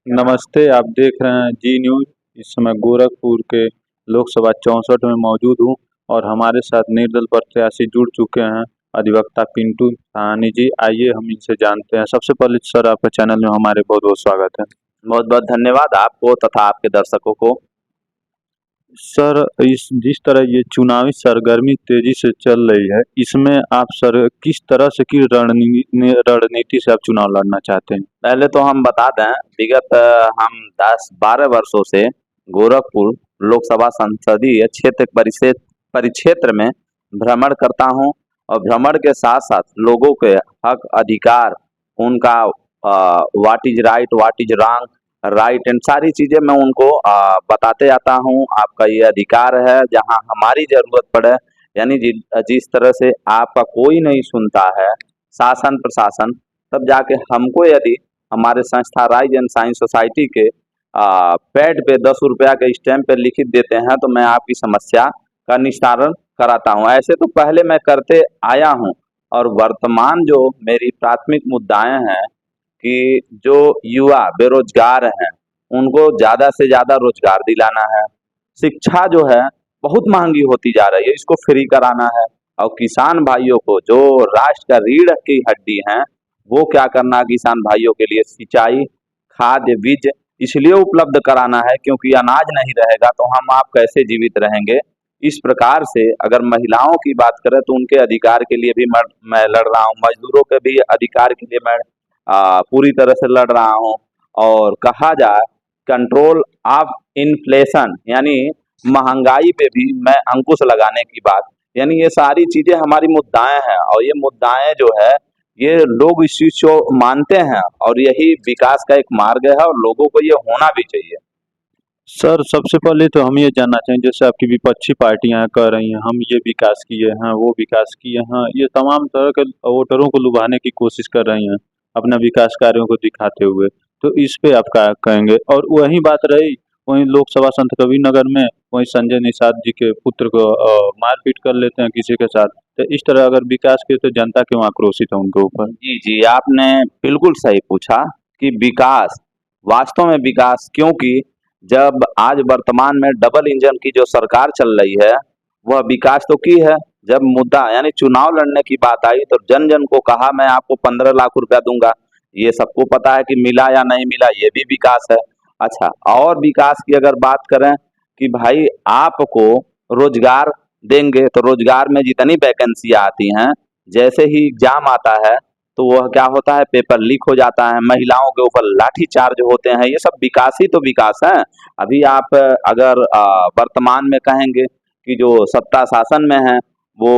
नमस्ते, आप देख रहे हैं जी न्यूज़। इस समय गोरखपुर के लोकसभा 64 में मौजूद हूँ और हमारे साथ निर्दल प्रत्याशी जुड़ चुके हैं अधिवक्ता पिंटू सहानी जी। आइए हम इनसे जानते हैं। सबसे पहले सर, आपके चैनल में हमारे बहुत बहुत स्वागत है। बहुत बहुत धन्यवाद आपको तथा आपके दर्शकों को। सर, इस जिस तरह ये चुनावी सरगर्मी तेजी से चल रही है, इसमें आप सर किस तरह से की रणनीति से आप चुनाव लड़ना चाहते हैं? पहले तो हम बता दें, विगत हम 10-12 वर्षों से गोरखपुर लोकसभा संसदीय क्षेत्र परिक्षेत्र में भ्रमण करता हूं और भ्रमण के साथ साथ लोगों के हक अधिकार, उनका what is right, what is wrong, right and सारी चीजें मैं उनको बताते जाता हूं। आपका ये अधिकार है, जहां हमारी जरूरत पड़े, यानी जिस तरह से आपका कोई नहीं सुनता है शासन प्रशासन, तब जाके हमको यदि हमारे संस्था राइज एंड साइंस सोसाइटी के पैड पे 10 रुपया के स्टैम्प पे लिखित देते हैं तो मैं आपकी समस्या का निस्तारण कराता हूं। ऐसे तो पहले मैं करते आया हूं और वर्तमान जो मेरी प्राथमिक मुद्दाएं हैं कि जो युवा बेरोजगार हैं उनको ज़्यादा से ज़्यादा रोजगार दिलाना है। शिक्षा जो है बहुत महंगी होती जा रही है, इसको फ्री कराना है। और किसान भाइयों को जो राष्ट्र का रीढ़ की हड्डी हैं, वो क्या करना है, किसान भाइयों के लिए सिंचाई, खाद्य, बीज इसलिए उपलब्ध कराना है क्योंकि अनाज नहीं रहेगा तो हम आप कैसे जीवित रहेंगे। इस प्रकार से अगर महिलाओं की बात करें तो उनके अधिकार के लिए भी मैं लड़ रहा हूँ, मजदूरों के भी अधिकार के लिए मैं पूरी तरह से लड़ रहा हूँ। और कहा जाए कंट्रोल ऑफ इन्फ्लेशन, यानी महंगाई पे भी मैं अंकुश लगाने की बात, यानी ये सारी चीजें हमारी मुद्दाएं हैं और ये मुद्दाएं जो है ये लोग इस चीज को मानते हैं और यही विकास का एक मार्ग है और लोगों को ये होना भी चाहिए। सर, सबसे पहले तो हम ये जानना चाहेंगे, जैसे आपकी विपक्षी पार्टियां कह रही हैं हम ये विकास किए हैं, वो विकास किए हैं, ये तमाम तरह के वोटरों को लुभाने की कोशिश कर रही हैं अपना विकास कार्यों को दिखाते हुए। तो इस पे आप क्या कहेंगे? और वही बात रही, वहीं लोकसभा संतकबीरनगर में वहीं संजय निषाद जी के पुत्र को मारपीट कर लेते हैं किसी के साथ। तो इस तरह अगर विकास किए तो जनता क्यों आक्रोशित है उनके ऊपर? जी जी, आपने बिल्कुल सही पूछा कि विकास, वास्तव में विकास, क्योंकि जब आज वर्तमान में डबल इंजन की जो सरकार चल रही है वह विकास तो की है। जब मुद्दा यानी चुनाव लड़ने की बात आई तो जन जन को कहा मैं आपको 15 लाख रुपया दूंगा। ये सबको पता है कि मिला या नहीं मिला, ये भी विकास है। अच्छा, और विकास की अगर बात करें कि भाई आपको रोजगार देंगे तो रोजगार में जितनी वैकेंसी आती हैं, जैसे ही एग्जाम आता है तो वह क्या होता है, पेपर लीक हो जाता है, महिलाओं के ऊपर लाठी चार्ज होते हैं। ये सब विकास ही तो विकास है। अभी आप अगर वर्तमान में कहेंगे कि जो सत्ता शासन में है वो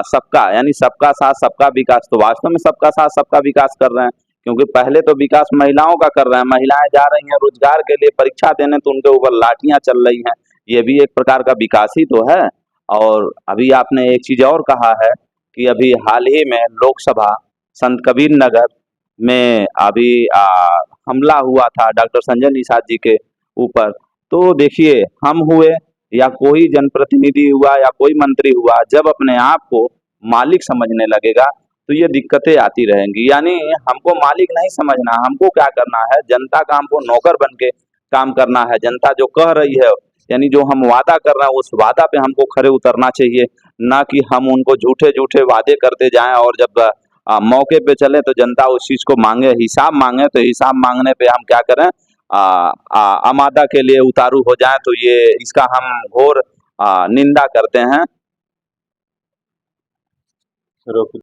सबका यानी सबका साथ सबका विकास, तो वास्तव में सबका साथ सबका विकास कर रहे हैं क्योंकि पहले तो विकास महिलाओं का कर रहे हैं। महिलाएं जा रही हैं रोजगार के लिए परीक्षा देने तो उनके ऊपर लाठियां चल रही हैं, ये भी एक प्रकार का विकास ही तो है। और अभी आपने एक चीज और कहा है कि अभी हाल ही में लोकसभा संत कबीर नगर में अभी हमला हुआ था डॉक्टर संजय निषाद जी के ऊपर। तो देखिए, हम हुए या कोई जनप्रतिनिधि हुआ या कोई मंत्री हुआ, जब अपने आप को मालिक समझने लगेगा तो ये दिक्कतें आती रहेंगी। यानी हमको मालिक नहीं समझना, हमको क्या करना है, जनता का हमको नौकर बन के काम करना है। जनता जो कह रही है, यानी जो हम वादा कर रहे हैं उस वादा पे हमको खरे उतरना चाहिए, ना कि हम उनको झूठे झूठे वादे करते जाएं और जब मौके पे चले तो जनता उस चीज को मांगे, हिसाब मांगे, तो हिसाब मांगने पे हम क्या करें, आमादा के लिए उतारू हो जाए, तो ये इसका हम घोर निंदा करते हैं।